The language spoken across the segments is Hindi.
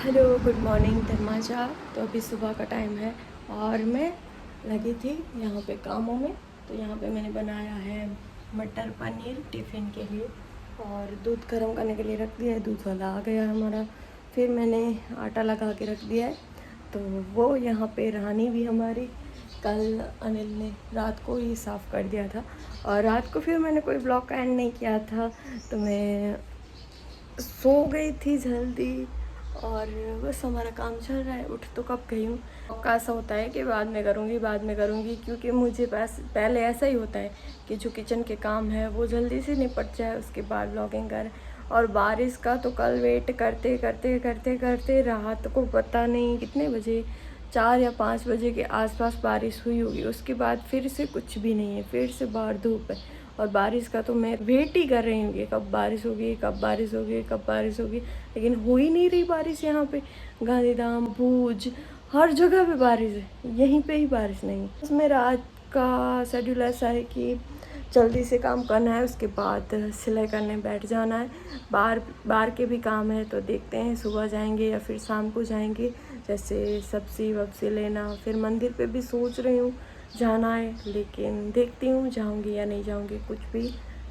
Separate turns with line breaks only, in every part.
Hello, good morning धर्माजा। तो अभी सुबह का टाइम है और मैं लगी थी यहाँ पे कामों में। तो यहाँ पे मैंने बनाया है मटर पनीर टिफ़िन के लिए और दूध गर्म करने के लिए रख दिया है। दूध वाला आ गया हमारा। फिर मैंने आटा लगा के रख दिया है। तो वो यहाँ पे रानी भी हमारी कल अनिल ने रात को ही साफ़ कर दिया था और रात को फिर मैंने कोई ब्लॉग का एंड नहीं किया था। तो मैं सो गई थी जल्दी और बस हमारा काम चल रहा है। उठ तो कब गई हूँ। का ऐसा होता है कि बाद में करूँगी क्योंकि मुझे पहले ऐसा ही होता है कि जो किचन के काम है वो जल्दी से निपट जाए, उसके बाद ब्लॉगिंग कर। और बारिश का तो कल वेट करते करते करते करते रात को पता नहीं कितने बजे, 4 या 5 बजे के आसपास बारिश हुई होगी। उसके बाद फिर से कुछ भी नहीं है, फिर से बाहर धूप है। और बारिश का तो मैं वेट ही कर रही हूँ कि कब बारिश होगी, कब बारिश होगी, कब बारिश होगी। लेकिन हो ही नहीं रही बारिश। यहाँ पे गांधीधाम, भूज, हर जगह पे बारिश है, यहीं पे ही बारिश नहीं है। बस मेरा आज का शेड्यूल ऐसा है कि जल्दी से काम करना है, उसके बाद सिलाई करने बैठ जाना है। बाहर के भी काम है तो देखते हैं सुबह जाएंगे या फिर शाम को जाएंगे। जैसे सब्ज़ी वब्ज़ी लेना, फिर मंदिर पे भी सोच रही हूँ जाना है, लेकिन देखती हूँ जाऊँगी या नहीं जाऊँगी, कुछ भी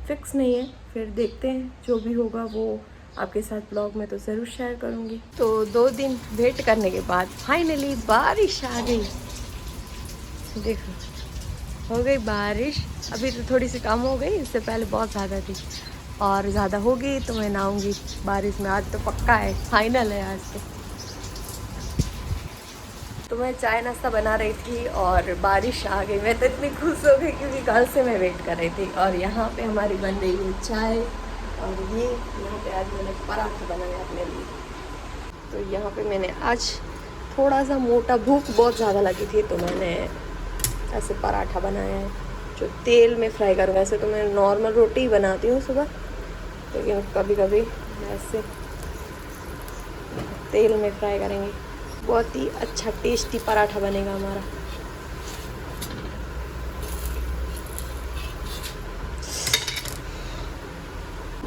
फिक्स नहीं है। फिर देखते हैं, जो भी होगा वो आपके साथ ब्लॉग में तो ज़रूर शेयर करूँगी। तो 2 दिन वेट करने के बाद फाइनली बारिश आ गई। देखो, हो गई बारिश। अभी तो थोड़ी सी कम हो गई, इससे पहले बहुत ज़्यादा थी और ज़्यादा होगी तो मैं नहाऊँगी बारिश में। आज तो पक्का है, फाइनल है आज तो मैं चाय नाश्ता बना रही थी और बारिश आ गई। मैं तो इतनी खुश हो गई क्योंकि कल से मैं वेट कर रही थी। और यहाँ पे हमारी बन रही है चाय और ये यहाँ पे आज मैंने पराठा बनाया अपने लिए। तो यहाँ पे मैंने आज थोड़ा सा मोटा, भूख बहुत ज़्यादा लगी थी तो मैंने ऐसे पराठा बनाया है जो तेल में फ्राई करूँगा। ऐसे तो मैं नॉर्मल रोटी ही बनाती हूँ सुबह, लेकिन कभी कभी ऐसे तेल में फ्राई करेंगे। बहुत ही अच्छा टेस्टी पराठा बनेगा हमारा।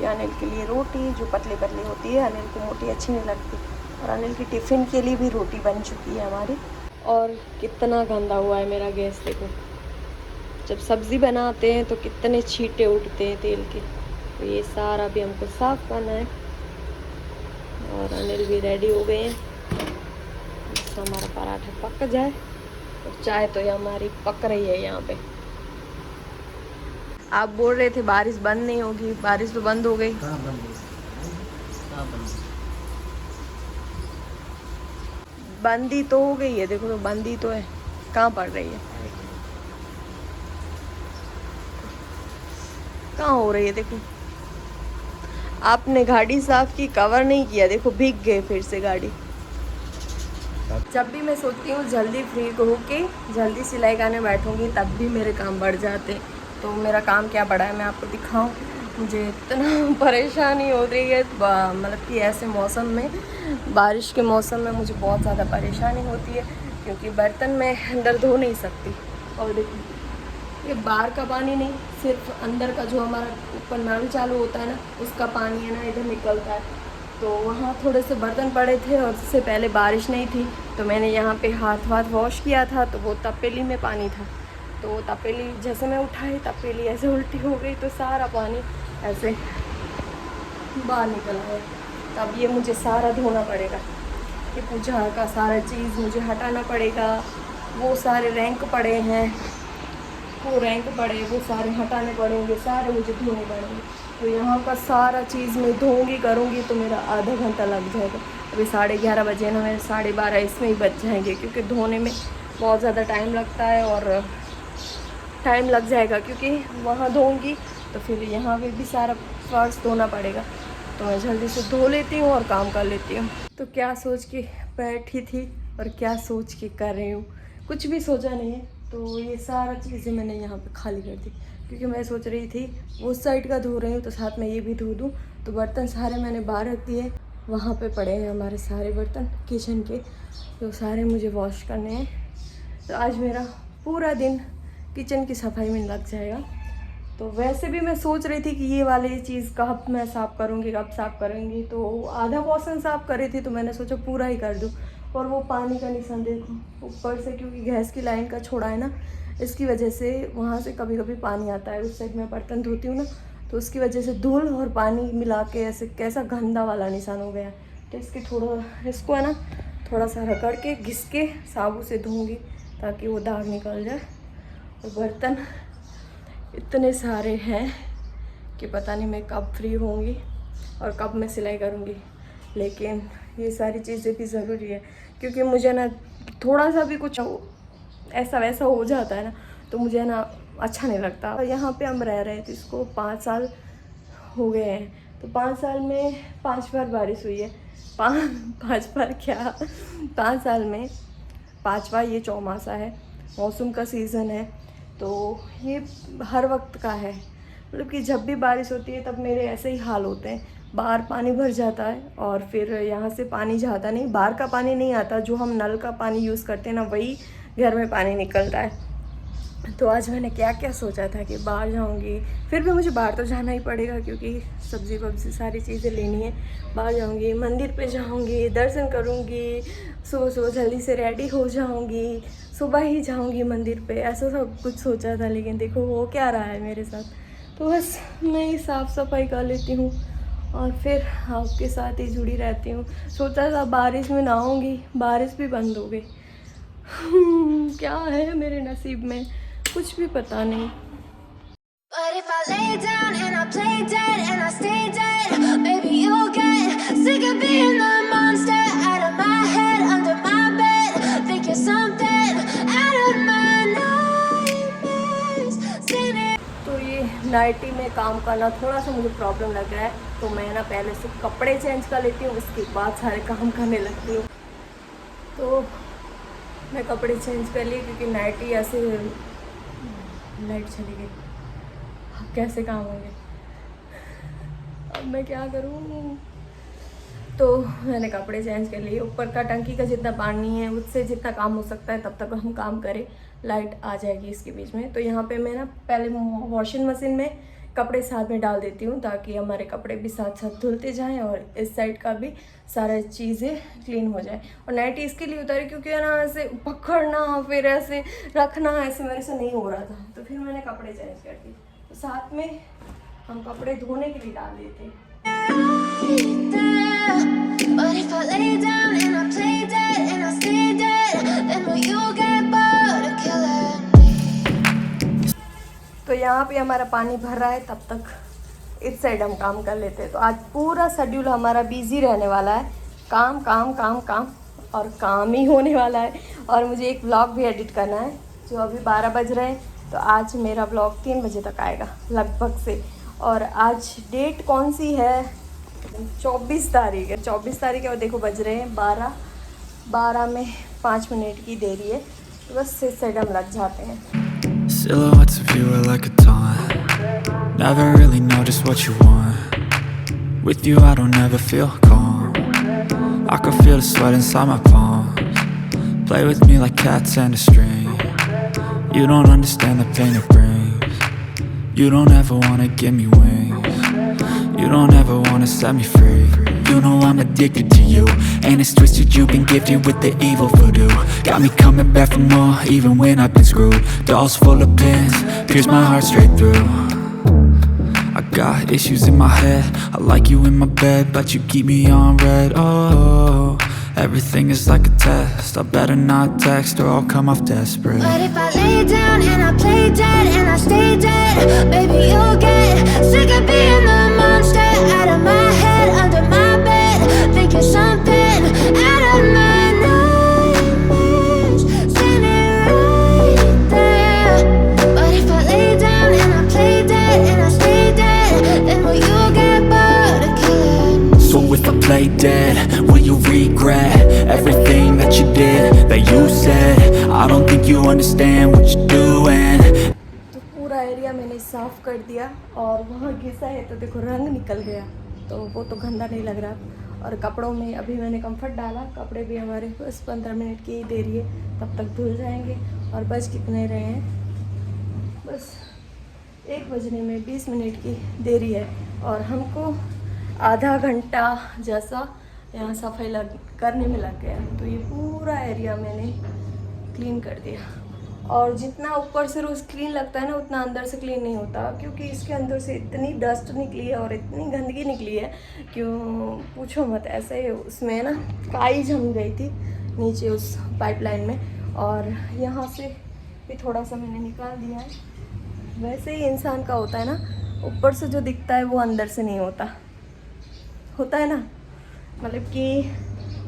ये अनिल के लिए रोटी जो पतली पतली होती है, अनिल को मोटी अच्छी नहीं लगती। और अनिल की टिफ़िन के लिए भी रोटी बन चुकी है हमारी। और कितना गंदा हुआ है मेरा गैस, देखो। जब सब्ज़ी बनाते हैं तो कितने छींटे उठते हैं तेल के। तो ये सारा भी हमको साफ़ करना है। और अनिल भी रेडी हो गए हैं, तो हमारा पराठा पक जाए। और चाय तो ये हमारी पक रही है यहाँ पे। आप बोल रहे थे बारिश बंद नहीं होगी, बारिश तो बंद हो गई।
कहाँ बंद है? कहाँ बंद है?
बंदी तो हो गई है, देखो तो बंदी तो है, कहाँ पड़ रही है, कहाँ हो रही है। देखो, आपने गाड़ी साफ की, कवर नहीं किया, देखो भीग गए फिर से गाड़ी। जब भी मैं सोचती हूँ जल्दी फ्री होके जल्दी सिलाई करने बैठूँगी तब भी मेरे काम बढ़ जाते। तो मेरा काम क्या बढ़ा है मैं आपको दिखाऊँ। मुझे इतना परेशानी हो रही है, मतलब कि ऐसे मौसम में, बारिश के मौसम में मुझे बहुत ज़्यादा परेशानी होती है क्योंकि बर्तन मैं अंदर धो नहीं सकती। और देखो, ये बाहर का पानी नहीं, सिर्फ अंदर का जो हमारा ऊपर नल चालू होता है ना, उसका पानी है ना, इधर निकलता है। तो वहाँ थोड़े से बर्तन पड़े थे और उससे पहले बारिश नहीं थी तो मैंने यहाँ पे हाथ वॉश किया था। तो वो तपेली में पानी था, तो वो तपेली जैसे मैं उठाई, तपेली ऐसे उल्टी हो गई तो सारा पानी ऐसे बाहर निकल आया। तब ये मुझे सारा धोना पड़ेगा, ये पूजा का सारा चीज़ मुझे हटाना पड़ेगा। वो सारे रैंक पड़े हैं, वो रैंक पड़े, वो सारे हटाने पड़ेंगे, सारे मुझे धोने पड़ेंगे। तो यहाँ का सारा चीज़ मैं धोऊँगी करूँगी तो मेरा आधा घंटा लग जाएगा। अभी 11:30 बजे ना, मेरे 12:30 इसमें ही बच जाएंगे क्योंकि धोने में बहुत ज़्यादा टाइम लगता है और टाइम लग जाएगा क्योंकि वहाँ धोऊँगी तो फिर यहाँ पे भी सारा फर्श धोना पड़ेगा। तो मैं जल्दी से धो लेती हूँ और काम कर लेती हूँ। तो क्या सोच के बैठी थी और क्या सोच के कर रही हूँ, कुछ भी सोचा नहीं है। तो ये सारा चीज़ें मैंने यहाँ पे खाली कर दी क्योंकि मैं सोच रही थी उस साइड का धो रही हूँ तो साथ में ये भी धो दूँ। तो बर्तन सारे मैंने बाहर रख दिए, वहाँ पे पड़े हैं हमारे सारे बर्तन किचन के, तो सारे मुझे वॉश करने हैं। तो आज मेरा पूरा दिन किचन की सफाई में लग जाएगा। तो वैसे भी मैं सोच रही थी कि ये वाली चीज़ कब मैं साफ़ करूँगी, कब साफ़ करूँगी। तो आधा पोर्शन साफ़ कर रही थी तो मैंने सोचा पूरा ही कर दूँ। और वो पानी का निशान देखो ऊपर से, क्योंकि गैस की लाइन का छोड़ा है ना, इसकी वजह से वहाँ से कभी कभी पानी आता है। उस साइड में बर्तन धोती हूँ ना, तो उसकी वजह से धूल और पानी मिला के ऐसे कैसा गंदा वाला निशान हो गया। तो इसके इसको है ना थोड़ा सा रगड़ के घिस के साबुन से धोऊंगी ताकि वो दाग निकल जाए। और बर्तन इतने सारे हैं कि पता नहीं मैं कब फ्री होंगी और कब मैं सिलाई करूँगी। लेकिन ये सारी चीज़ें भी ज़रूरी है, क्योंकि मुझे ना थोड़ा सा भी कुछ ऐसा वैसा हो जाता है ना, तो मुझे ना अच्छा नहीं लगता। और यहाँ पे हम रह रहे थे, इसको 5 साल हो गए हैं। तो 5 साल में 5 बार बारिश हुई है। 5 बार क्या, 5 साल में 5वां ये चौमासा है, मौसम का सीज़न है। तो ये हर वक्त का है, मतलब कि जब भी बारिश होती है तब मेरे ऐसे ही हाल होते हैं। बाहर पानी भर जाता है और फिर यहाँ से पानी जाता नहीं, बाहर का पानी नहीं आता, जो हम नल का पानी यूज़ करते हैं ना वही घर में पानी निकलता है। तो आज मैंने क्या क्या सोचा था कि बाहर जाऊंगी, फिर भी मुझे बाहर तो जाना ही पड़ेगा क्योंकि सब्ज़ी वब्ज़ी सारी चीज़ें लेनी है। बाहर जाऊंगी, मंदिर पे जाऊंगी, दर्शन करूंगी, सुबह सुबह जल्दी से रेडी हो जाऊंगी, सुबह ही जाऊंगी मंदिर पे, ऐसा सब कुछ सोचा था। लेकिन देखो हो क्या रहा है मेरे साथ। तो बस मैं ही साफ़ सफाई कर लेती हूँ और फिर आपके साथ ही जुड़ी रहती हूँ। सोचा था बारिश में नहाऊंगी, बारिश भी बंद हो गई। क्या है मेरे नसीब में, कुछ भी पता नहीं।
But if I lay down and I play dead and I stay dead, baby you'll get sick of being the monster out of my head, under my bed, think you're something out of my nightmares.
तो ये नाइटी में काम करना थोड़ा सा मुझे प्रॉब्लम लग रहा है, तो मैं ना पहले से कपड़े चेंज कर लेती हूँ, उसके बाद सारे काम करने लगती हूँ। तो मैं कपड़े चेंज कर लिए क्योंकि नाइटी ऐसे, लाइट चली गई, अब कैसे काम होंगे, अब मैं क्या करूँ। तो मैंने कपड़े चेंज कर लिए। ऊपर का टंकी का जितना पानी है उससे जितना काम हो सकता है तब तक हम काम करें, लाइट आ जाएगी इसके बीच में। तो यहाँ पे मैं ना पहले वॉशिंग मशीन में कपड़े साथ में डाल देती हूँ ताकि हमारे कपड़े भी साथ साथ धुलते जाएं और इस साइड का भी सारा चीज़ें क्लीन हो जाए। और नाइटी इसके लिए उतारी क्योंकि है ना ऐसे पकड़ना फिर ऐसे रखना ऐसे मेरे से नहीं हो रहा था, तो फिर मैंने कपड़े चेंज कर दिए। तो साथ में हम कपड़े धोने के लिए डाल देते हैं।
But if I lay down and I play dead and I stay dead, then will you get bored of killing me?
तो यहाँ पे हमारा पानी भर रहा है, तब तक इस साइड हम काम कर लेते हैं। तो आज पूरा शेड्यूल हमारा बिजी रहने वाला है, काम काम काम काम और काम ही होने वाला है। और मुझे एक व्लॉग भी एडिट करना है, जो अभी 12 बज रहे हैं, तो आज मेरा व्लॉग 3 बजे तक आएगा लगभग से। और आज डेट कौन सी है, 24 तारीख है। 24 तारीख है और देखो बज रहे हैं 12 में 5 मिनट की देरी है। तो बस इस साइड हम लग जाते हैं।
Silhouettes of you are like a taunt. Never really know just what you want. With you I don't ever feel calm. I can feel the sweat inside my palms. Play with me like cats and a string. You don't understand the pain it brings. You don't ever wanna give me wings. You don't ever wanna set me free. You know I'm addicted to you, and it's twisted, you've been gifted with the evil voodoo. Got me coming back for more, even when I've been screwed. Dolls full of pins, pierce my heart straight through. I got issues in my head, I like you in my bed, but you keep me on red. Oh, everything is like a test, I better not text or I'll come off desperate.
But if I lay down and I play dead and I stay dead, baby you'll get sick of being the monster out of my head, under my bed, think you're something out of my nightmares, standing right there. But if I lay down and I play dead and I stay dead, then will you get bored of killing me?
So if I play dead, will you regret everything that you did, that you said? I don't think you understand what you're doing.
तो पूरा एरिया मैंने साफ़ कर दिया और वहाँ घिसा है तो देखो रंग निकल गया, तो वो तो गंदा नहीं लग रहा। और कपड़ों में अभी मैंने कंफर्ट डाला, कपड़े भी हमारे बस 15 मिनट की ही देरी है, तब तक धुल जाएंगे। और बस कितने रहे हैं, बस 1 बजने में 20 मिनट की देरी है और हमको आधा घंटा जैसा यहाँ सफाई करने में लग गया। तो ये पूरा एरिया मैंने क्लीन कर दिया। और जितना ऊपर से रोज़ क्लीन लगता है ना, उतना अंदर से क्लीन नहीं होता, क्योंकि इसके अंदर से इतनी डस्ट निकली है और इतनी गंदगी निकली है, क्यों पूछो मत। ऐसे ही उसमें ना काई जम गई थी नीचे उस पाइपलाइन में, और यहाँ से भी थोड़ा सा मैंने निकाल दिया है। वैसे ही इंसान का होता है ना, ऊपर से जो दिखता है वो अंदर से नहीं होता है ना। मतलब कि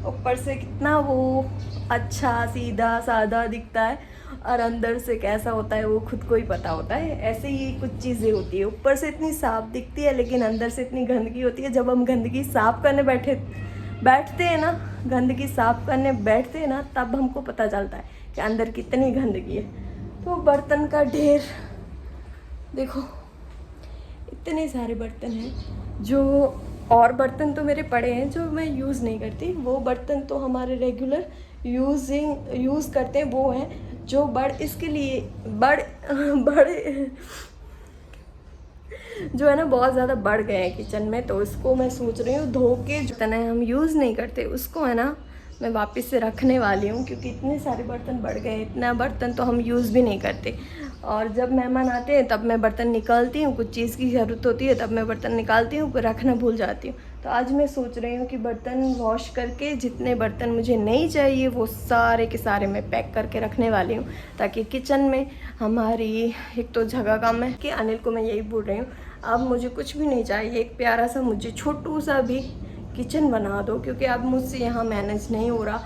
ऊपर से कितना वो अच्छा सीधा सादा दिखता है और अंदर से कैसा होता है वो खुद को ही पता होता है। ऐसे ही कुछ चीज़ें होती है, ऊपर से इतनी साफ दिखती है लेकिन अंदर से इतनी गंदगी होती है। जब हम गंदगी साफ़ करने बैठते हैं ना, गंदगी साफ़ करने बैठते हैं ना, तब हमको पता चलता है कि अंदर कितनी गंदगी है। तो बर्तन का ढेर देखो, इतने सारे बर्तन हैं। जो और बर्तन तो मेरे पड़े हैं जो मैं यूज़ नहीं करती, वो बर्तन तो हमारे रेगुलर यूज़ करते हैं, वो हैं जो इसके लिए बड़े जो है ना बहुत ज़्यादा बढ़ गए हैं किचन में। तो इसको मैं सोच रही हूँ धो के, जितना हम यूज़ नहीं करते उसको है ना मैं वापस से रखने वाली हूँ, क्योंकि इतने सारे बर्तन बढ़ गए। इतना बर्तन तो हम यूज़ भी नहीं करते, और जब मेहमान आते हैं तब मैं बर्तन निकालती हूँ। कुछ चीज़ की ज़रूरत होती है तब मैं बर्तन निकालती हूँ, फिर रखना भूल जाती हूँ। तो आज मैं सोच रही हूँ कि बर्तन वॉश करके जितने बर्तन मुझे नहीं चाहिए वो सारे के सारे मैं पैक करके रखने वाली हूँ, ताकि किचन में हमारी एक तो जगह कम है। कि अनिल को मैं यही बोल रही हूँ, अब मुझे कुछ भी नहीं चाहिए, एक प्यारा सा मुझे छोटू सा भी किचन बना दो, क्योंकि अब मुझसे यहाँ मैनेज नहीं हो रहा।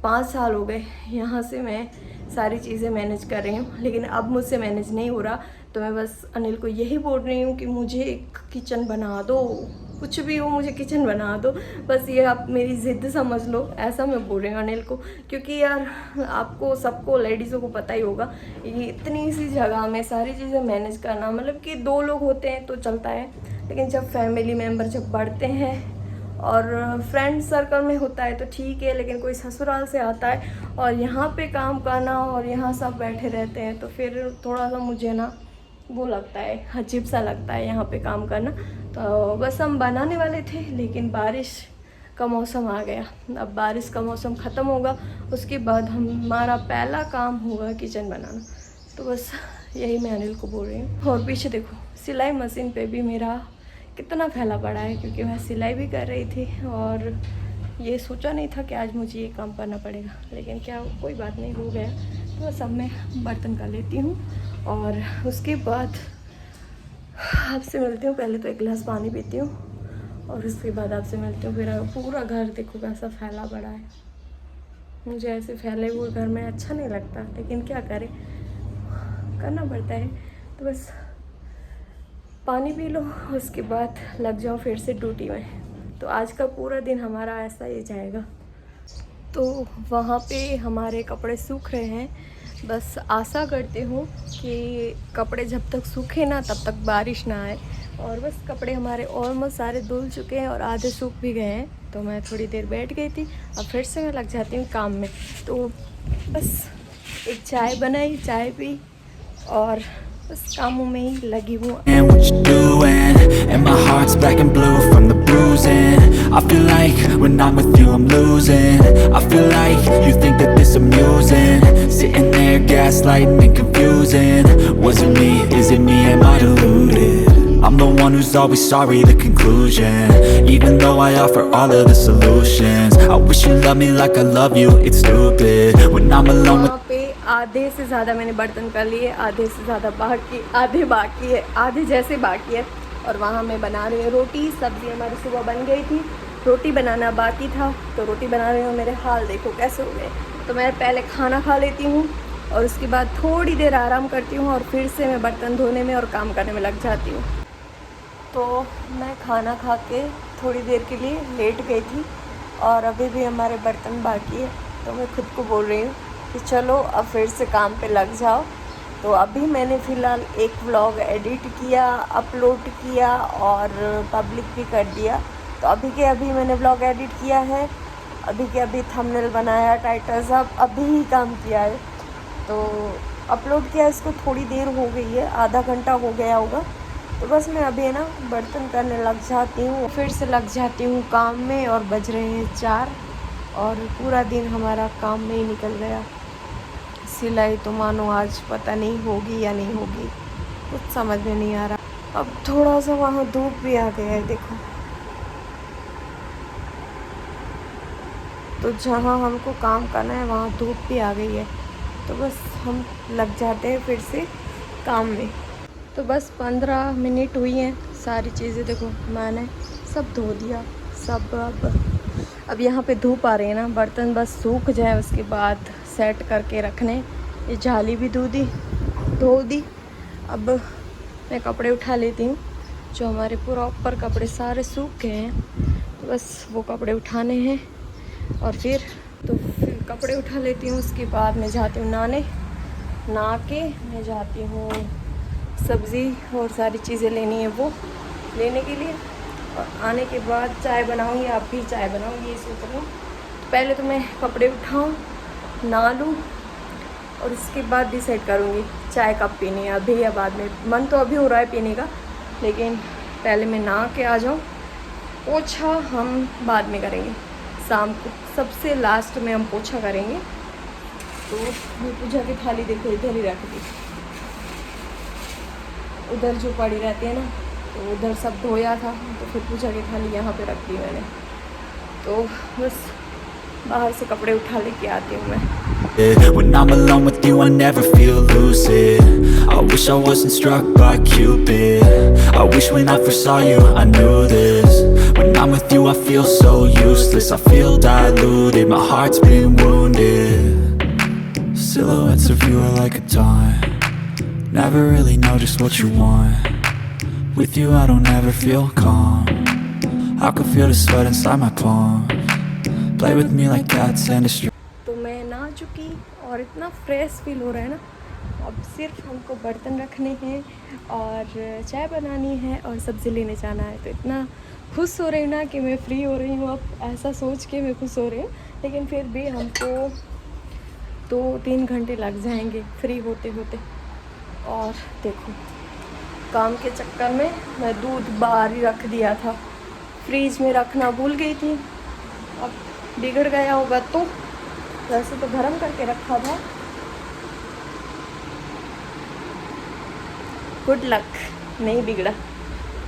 5 साल हो गए यहाँ से मैं सारी चीज़ें मैनेज कर रही हूँ, लेकिन अब मुझसे मैनेज नहीं हो रहा। तो मैं बस अनिल को यही बोल रही हूँ कि मुझे एक किचन बना दो, कुछ भी हो मुझे किचन बना दो, बस ये आप मेरी ज़िद समझ लो, ऐसा मैं बोल रही हूँ अनिल को। क्योंकि यार आपको सबको लेडीज़ों को पता ही होगा, ये इतनी सी जगह में सारी चीज़ें मैनेज करना, मतलब कि 2 लोग होते हैं तो चलता है, लेकिन जब फैमिली मेम्बर जब बढ़ते हैं और फ्रेंड सर्कल में होता है तो ठीक है, लेकिन कोई ससुराल से आता है और यहाँ पे काम करना और यहाँ सब बैठे रहते हैं, तो फिर थोड़ा सा मुझे ना वो लगता है, अजीब सा लगता है यहाँ पे काम करना। तो बस हम बनाने वाले थे, लेकिन बारिश का मौसम आ गया। अब बारिश का मौसम ख़त्म होगा, उसके बाद हमारा पहला काम होगा किचन बनाना। तो बस यही मैं अनिल को बोल रही हूँ। और पीछे देखो सिलाई मशीन पे भी मेरा कितना फैला पड़ा है, क्योंकि मैं सिलाई भी कर रही थी और ये सोचा नहीं था कि आज मुझे ये काम करना पड़ेगा, लेकिन क्या कोई बात नहीं, हो गया। तो बस अब मैं बर्तन कर लेती हूँ और उसके बाद आपसे मिलती हूँ। पहले तो एक गिलास पानी पीती हूँ और उसके बाद आपसे मिलती हूँ। फिर पूरा घर देखो कैसा फैला पड़ा है, मुझे ऐसे फैले हुए घर में अच्छा नहीं लगता, लेकिन क्या करें, करना पड़ता है। तो बस पानी पी लो, उसके बाद लग जाओ फिर से ड्यूटी में। तो आज का पूरा दिन हमारा ऐसा ही जाएगा। तो वहाँ पे हमारे कपड़े सूख रहे हैं, बस आशा करती हूँ कि कपड़े जब तक सूखे ना तब तक बारिश ना आए। और बस कपड़े हमारे ऑलमोस्ट सारे धुल चुके हैं और आधे सूख भी गए हैं। तो मैं थोड़ी देर बैठ गई थी, अब फिर से मैं लग जाती हूँ काम में। तो बस एक चाय बनाई, चाय पी और बस कामों में ही लगी हूँ।
And what you doing? And my heart's black and blue from the bruising. I feel like when I'm with you I'm losing. I feel like you think that this amusing. Sitting there gaslighting and confusing. Was it me? Is it me? Am I deluded? I'm the one who's always sorry, the conclusion. Even though I offer all of the solutions. I wish you loved me like I love you. It's stupid when I'm alone with
आधे से ज़्यादा मैंने बर्तन कर लिए, आधे से ज़्यादा आधे बाकी है, आधे जैसे बाकी है। और वहाँ मैं बना रही हूँ रोटी, सब्ज़ी हमारी सुबह बन गई थी, रोटी बनाना बाकी था तो रोटी बना रही हूँ। मेरे हाल देखो कैसे हो गए। तो मैं पहले खाना खा लेती हूँ और उसके बाद थोड़ी देर आराम करती हूँ और फिर से मैं बर्तन धोने में और काम करने में लग जाती हूँ। तो मैं खाना खा के थोड़ी देर के लिए लेट गई थी और अभी भी हमारे बर्तन बाकी है। तो मैं खुद को बोल रही हूँ कि चलो अब फिर से काम पे लग जाओ। तो अभी मैंने फ़िलहाल एक व्लॉग एडिट किया, अपलोड किया और पब्लिक भी कर दिया। तो अभी के अभी मैंने व्लॉग एडिट किया है, अभी के अभी थंबनेल बनाया, टाइटल सब अभी ही काम किया है। तो अपलोड किया इसको थोड़ी देर हो गई है, आधा घंटा हो गया होगा। तो बस मैं अभी है ना बर्तन करने लग जाती हूँ, फिर से लग जाती हूँ काम में। और बज रहे हैं 4 और पूरा दिन हमारा काम में ही निकल गया। सिलाई तो मानो आज पता नहीं होगी या नहीं होगी, कुछ समझ में नहीं आ रहा। अब थोड़ा सा वहाँ धूप भी आ गया है देखो, तो जहाँ हमको काम करना है वहाँ धूप भी आ गई है। तो बस हम लग जाते हैं फिर से काम में। तो बस 15 मिनट हुई हैं, सारी चीज़ें देखो मैंने सब धो दिया सब। अब यहाँ पे धूप आ रही है ना, बर्तन बस सूख जाए उसके बाद सेट करके रखने। ये जाली भी धो दी। अब मैं कपड़े उठा लेती हूँ, जो हमारे पूरा ऊपर कपड़े सारे सूख गए हैं, तो बस वो कपड़े उठाने हैं। और फिर कपड़े उठा लेती हूँ, उसके बाद मैं जाती हूँ नहा के मैं जाती हूँ सब्ज़ी और सारी चीज़ें लेनी है वो लेने के लिए। और आने के बाद चाय बनाऊँगी, आप भी चाय बनाऊँगी ये सोच रही हूँ। पहले तो मैं कपड़े उठाऊँ, नहा लूँ और उसके बाद डिसाइड करूँगी चाय कब पीनी है, अभी या बाद में। मन तो अभी हो रहा है पीने का, लेकिन पहले मैं नहा के आ जाऊँ। पोछा हम बाद में करेंगे, शाम को सबसे लास्ट में हम पोछा करेंगे। तो ये पूजा की थाली देखो इधर ही रख दी, उधर जो पड़ी रहती है ना, तो उधर सब धोया था, तो फिर पूजा की थाली यहाँ पे रख दी मैंने। तो बस बाहर से कपड़े उठा लेके आती हूँ मैं।
When I'm alone with you I never feel lucid. I wish I wasn't struck by Cupid. I wish when I first saw you I knew this. When I'm with you I feel so useless. I feel diluted, my heart's been wounded. Silhouettes of you are like a taunt. Never really know just what you want. With you I don't ever feel calm. I can feel the sweat inside my palms. Play with me like cats and a string.
तो मैं नहा चुकी और इतना फ्रेश फील हो रहा है ना। अब सिर्फ हमको बर्तन रखने हैं और चाय बनानी है और सब्ज़ी लेने जाना है। तो इतना खुश हो रही हूँ ना कि मैं फ्री हो रही हूँ। अब ऐसा सोच के मैं खुश हो रही हूँ, लेकिन फिर भी हमको 2-3 घंटे लग जाएंगे फ्री होते होते। और देखो काम के चक्कर में मैं दूध बाहर ही रख दिया था, फ्रीज में रखना भूल गई थी। अब बिगड़ गया होगा, तो वैसे तो गर्म करके रखा था। गुड लक, नहीं बिगड़ा।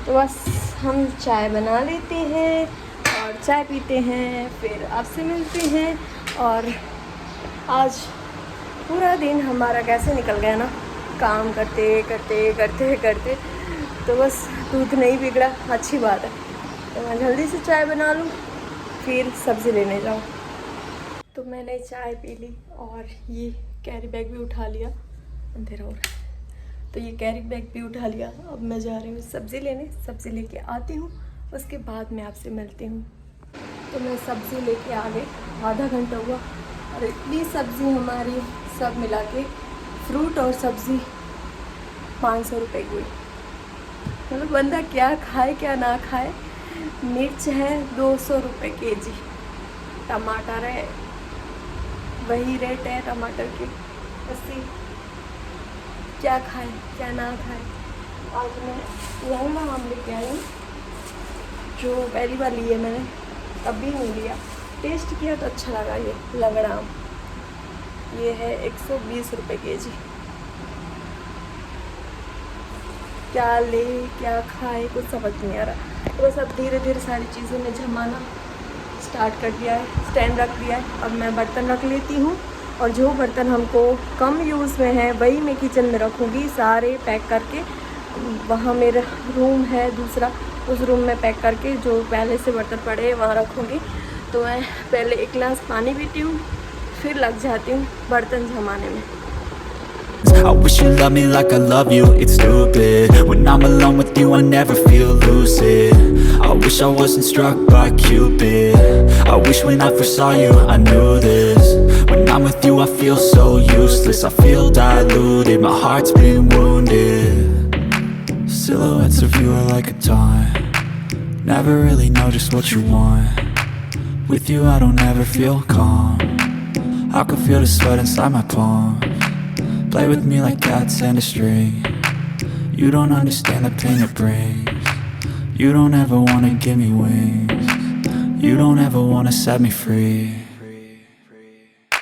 तो बस हम चाय बना लेते हैं और चाय पीते हैं, फिर आपसे मिलते हैं। और आज पूरा दिन हमारा कैसे निकल गया ना, काम करते करते करते करते। तो बस दूध नहीं बिगड़ा, अच्छी बात है। तो मैं जल्दी से चाय बना लूँ, फिर सब्ज़ी लेने जाऊँ। तो मैंने चाय पी ली और ये कैरी बैग भी उठा लिया, अंधेरा हो रहा है, तो ये कैरी बैग भी उठा लिया। अब मैं जा रही हूँ सब्ज़ी लेने, सब्ज़ी लेके आती हूँ, उसके बाद मैं आपसे मिलती हूँ। तो मैं सब्ज़ी लेके आ गई, आधा घंटा हुआ और इतनी सब्ज़ी हमारी सब मिला के, फ्रूट और सब्ज़ी 500 रुपये की हुई। मतलब बंदा क्या खाए क्या ना खाए। मिर्च है 200 रुपये केजी, टमाटर है वही रेट है टमाटर की 80। क्या खाए क्या ना खाए। आज मैं लंगड़ा आम लेके आई हूँ, जो पहली बार लिए मैंने, कभी नहीं लिया। टेस्ट किया तो अच्छा लगा। ये लंगड़ा आम ये है 120 रुपये केजी। क्या ले क्या खाए कुछ समझ नहीं आ रहा। तो बस अब धीरे धीरे सारी चीज़ें में जमाना स्टार्ट कर दिया है, स्टैंड रख दिया है। अब मैं बर्तन रख लेती हूँ और जो बर्तन हमको कम यूज़ में है वही मैं किचन में रखूँगी, सारे पैक करके। वहाँ मेरा रूम है दूसरा, उस रूम में पैक करके जो पहले से बर्तन पड़े हैं वहाँ रखूँगी। तो मैं पहले 1 गिलास पानी पीती हूँ, फिर लग जाती हूँ बर्तन जमाने में।
I wish you loved me like I love you, it's stupid. When I'm alone with you I never feel lucid. I wish I wasn't struck by Cupid. I wish when I first saw you I knew this. When I'm with you I feel so useless. I feel diluted, my heart's been wounded. Silhouettes of you are like a taunt. Never really know just what you want. With you I don't ever feel calm. I can feel the sweat inside my palms. play with me like cats and a string. You don't understand the pain it brings. You don't ever wanna give me wings. You don't ever wanna set me free.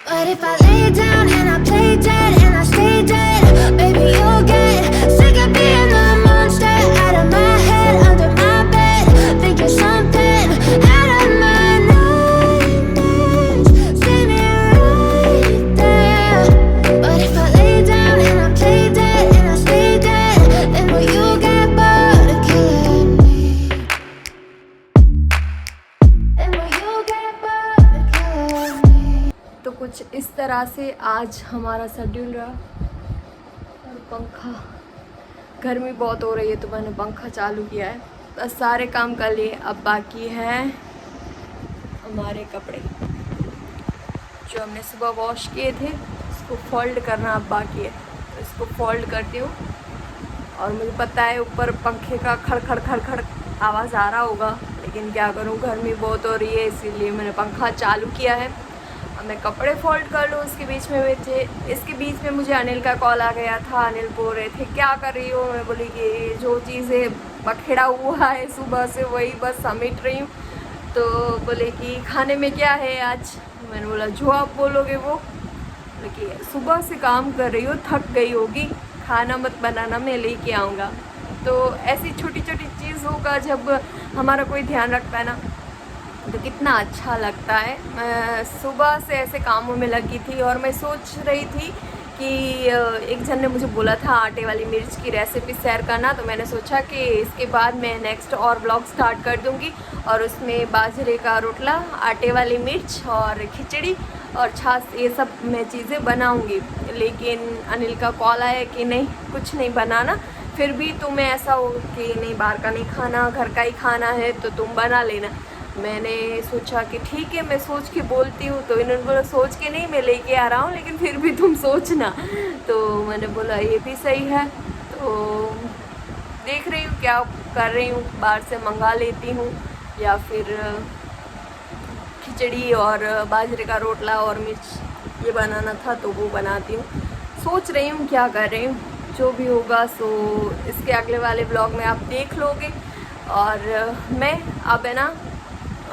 But if I lay down and I play dead and I stay dead, baby, you'll get sick of being the monster out of my head, under my bed, thinking something out of my nightmares. Stay me right there. But if I lay down and I play dead and I stay dead, then will you get bored of killing me? Then will you get bored of killing me?
तो कुछ इस तरह से आज हमारा शेड्यूल रहा। और पंखा, गर्मी बहुत हो रही है तो मैंने पंखा चालू किया है। बस सारे काम कर लिए, अब बाकी है हमारे कपड़े जो हमने सुबह वॉश किए थे, इसको फोल्ड करना अब बाकी है। तो इसको फोल्ड करती हूँ और मुझे पता है ऊपर पंखे का खड़खड़ खड़खड़ आवाज़ आ रहा होगा, लेकिन क्या करूँ, गर्मी बहुत हो रही है इसीलिए मैंने पंखा चालू किया है। अब मैं कपड़े फोल्ड कर लूँ। इसके बीच में मुझे अनिल का कॉल आ गया था। अनिल बोल रहे थे क्या कर रही हो, मैं बोली कि जो चीज़ें बखेड़ा हुआ है सुबह से वही बस समेट रही हूँ। तो बोले कि खाने में क्या है आज, मैंने बोला जो आप बोलोगे वो। बोले सुबह से काम कर रही हो, थक गई होगी, खाना मत बनाना, मैं लेके आऊँगा। तो ऐसी छोटी छोटी चीज़ होगा जब हमारा कोई ध्यान रखता है ना, तो कितना अच्छा लगता है। मैं सुबह से ऐसे कामों में लगी थी और मैं सोच रही थी कि एक जन ने मुझे बोला था आटे वाली मिर्च की रेसिपी शेयर करना, तो मैंने सोचा कि इसके बाद मैं नेक्स्ट और ब्लॉग स्टार्ट कर दूंगी और उसमें बाजरे का रोटला, आटे वाली मिर्च और खिचड़ी और छाछ, ये सब मैं चीज़ें बनाऊंगी। लेकिन अनिल का कॉल आया कि नहीं कुछ नहीं बनाना, फिर भी तुम्हें ऐसा हो कि नहीं बाहर का नहीं खाना, घर का ही खाना है तो तुम बना लेना। मैंने सोचा कि ठीक है, मैं सोच के बोलती हूँ। तो इन्होंने बोला सोच के नहीं, मैं लेके आ रहा हूँ, लेकिन फिर भी तुम सोचना। तो मैंने बोला ये भी सही है। तो देख रही हूँ क्या कर रही हूँ, बाहर से मंगा लेती हूँ या फिर खिचड़ी और बाजरे का रोटला और मिर्च ये बनाना था तो वो बनाती हूँ। सोच रही हूँ क्या कर रही हूँ, जो भी होगा सो इसके अगले वाले ब्लॉग में आप देख लोगे। और मैं अब है ना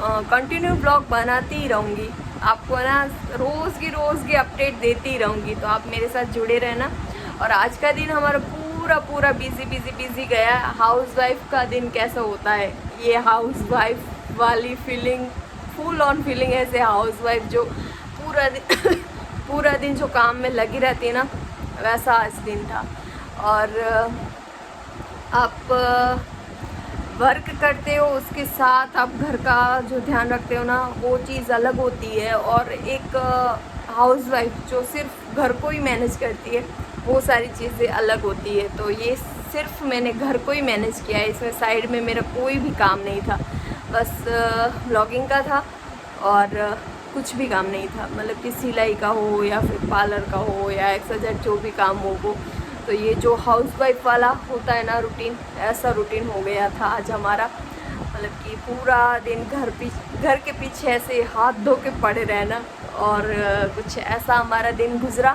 कंटिन्यू ब्लॉग बनाती ही रहूँगी, आपको ना रोज़ की अपडेट देती ही रहूँगी। तो आप मेरे साथ जुड़े रहना। और आज का दिन हमारा पूरा बिजी गया। हाउसवाइफ का दिन कैसा होता है, ये हाउसवाइफ वाली फीलिंग, फुल ऑन फीलिंग ऐसे हाउसवाइफ जो पूरा दिन जो काम में लगी रहती है ना, वैसा आज दिन था। और आप वर्क करते हो उसके साथ आप घर का जो ध्यान रखते हो ना, वो चीज़ अलग होती है। और एक हाउसवाइफ जो सिर्फ घर को ही मैनेज करती है, वो सारी चीज़ें अलग होती है। तो ये सिर्फ मैंने घर को ही मैनेज किया है, इसमें साइड में मेरा कोई भी काम नहीं था, बस ब्लॉगिंग का था और कुछ भी काम नहीं था। मतलब कि सिलाई का हो या फिर पार्लर का हो या एक्सरसाइज जो भी काम हो वो। तो ये जो हाउसवाइफ वाला होता है ना रूटीन, ऐसा रूटीन हो गया था आज हमारा। मतलब कि पूरा दिन घर के पीछे ऐसे हाथ धो के पड़े रहना और कुछ ऐसा हमारा दिन गुजरा।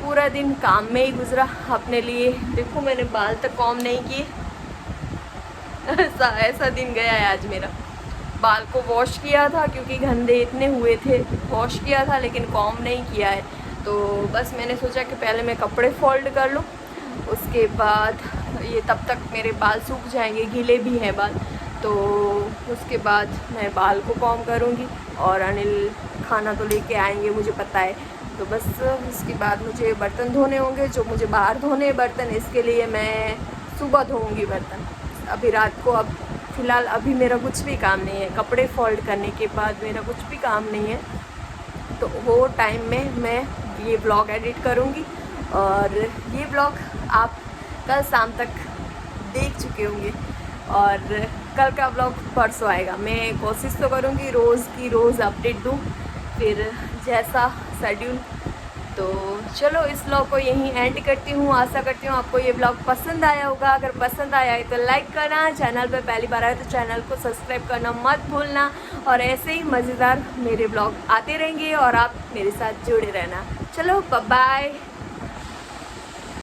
पूरा दिन काम में ही गुजरा अपने लिए। देखो मैंने बाल तक कॉम नहीं किए, ऐसा दिन गया है आज मेरा। बाल को वॉश किया था क्योंकि गंदे इतने हुए थे, वॉश किया था लेकिन कॉम नहीं किया है। तो बस मैंने सोचा कि पहले मैं कपड़े फोल्ड कर लूँ, उसके बाद ये तब तक मेरे बाल सूख जाएंगे, गीले भी हैं बाल। तो उसके बाद मैं बाल को कॉम करूँगी और अनिल खाना तो लेके आएंगे मुझे पता है। तो बस उसके बाद मुझे बर्तन धोने होंगे, जो मुझे बाहर धोने बर्तन, इसके लिए मैं सुबह धोऊँगी बर्तन। अभी रात को, अब फ़िलहाल अभी मेरा कुछ भी काम नहीं है, कपड़े फोल्ड करने के बाद मेरा कुछ भी काम नहीं है। तो वो टाइम में मैं ये ब्लॉग एडिट करूँगी और ये ब्लॉग आप कल शाम तक देख चुके होंगे और कल का ब्लॉग परसों आएगा। मैं कोशिश तो करूँगी रोज़ की रोज़ अपडेट दूँ, फिर जैसा शेड्यूल। तो चलो इस ब्लॉग को यहीं एंड करती हूँ। आशा करती हूँ आपको ये ब्लॉग पसंद आया होगा। अगर पसंद आया है तो लाइक करना, चैनल पर पहली बार आए तो चैनल को सब्सक्राइब करना मत भूलना। और ऐसे ही मज़ेदार मेरे ब्लॉग आते रहेंगे और आप मेरे साथ जुड़े रहना। चलो बाय बाय।